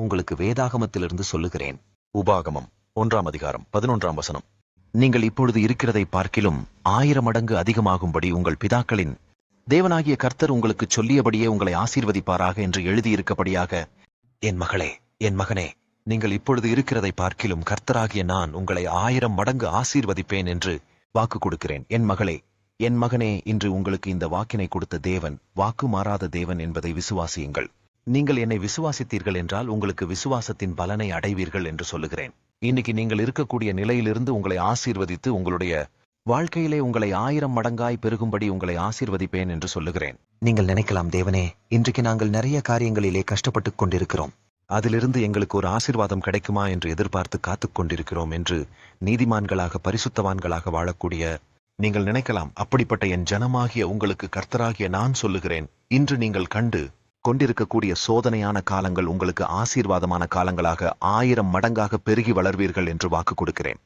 உங்களுக்கு வேதாகமத்திலிருந்து சொல்லுகிறேன். உபாகமம் 1 அதிகாரம் 11 நீங்கள் இப்பொழுது இருக்கிறதை பார்க்கிலும் 1000 மடங்கு அதிகமாகும்படி உங்கள் பிதாக்களின் தேவனாகிய கர்த்தர் உங்களுக்கு சொல்லியபடியே உங்களை ஆசீர்வதிப்பாராக என்று எழுதியிருக்கபடியாக. என் மகளே, என் மகனே, நீங்கள் இப்பொழுது இருக்கிறதை பார்க்கிலும் கர்த்தராகிய நான் உங்களை 1000 மடங்கு ஆசீர்வதிப்பேன் என்று வாக்கு கொடுக்கிறேன். என் மகளே, என் மகனே, இன்று உங்களுக்கு இந்த வாக்கினை கொடுத்த தேவன் வாக்கு மாறாத தேவன் என்பதை விசுவாசியுங்கள். நீங்கள் என்னை விசுவாசித்தீர்கள் என்றால் உங்களுக்கு விசுவாசத்தின் பலனை அடைவீர்கள் என்று சொல்லுகிறேன். இன்னைக்கு நீங்கள் இருக்கக்கூடிய நிலையிலிருந்து உங்களை ஆசீர்வதித்து உங்களுடைய வாழ்க்கையிலே உங்களை 1000 மடங்காய் பெருகும்படி உங்களை ஆசீர்வதிப்பேன் என்று சொல்லுகிறேன். நீங்கள் நினைக்கலாம், தேவனே, இன்றைக்கு நாங்கள் நிறைய காரியங்களிலே கஷ்டப்பட்டுக் கொண்டிருக்கிறோம், அதிலிருந்து எங்களுக்கு ஒரு ஆசீர்வாதம் கிடைக்குமா என்று எதிர்பார்த்து காத்துக் கொண்டிருக்கிறோம் என்று நீதிமான்களாக பரிசுத்தவான்களாக வாழக்கூடிய நீங்கள் நினைக்கலாம். அப்படிப்பட்ட என் ஜனமாகிய உங்களுக்கு கர்த்தராகிய நான் சொல்லுகிறேன், இன்று நீங்கள் கண்டு கொண்டிருக்கக்கூடிய சோதனையான காலங்கள் உங்களுக்கு ஆசீர்வாதமான காலங்களாக 1000 மடங்காக பெருகி வளர்வீர்கள் என்று வாக்கு கொடுக்கிறேன்.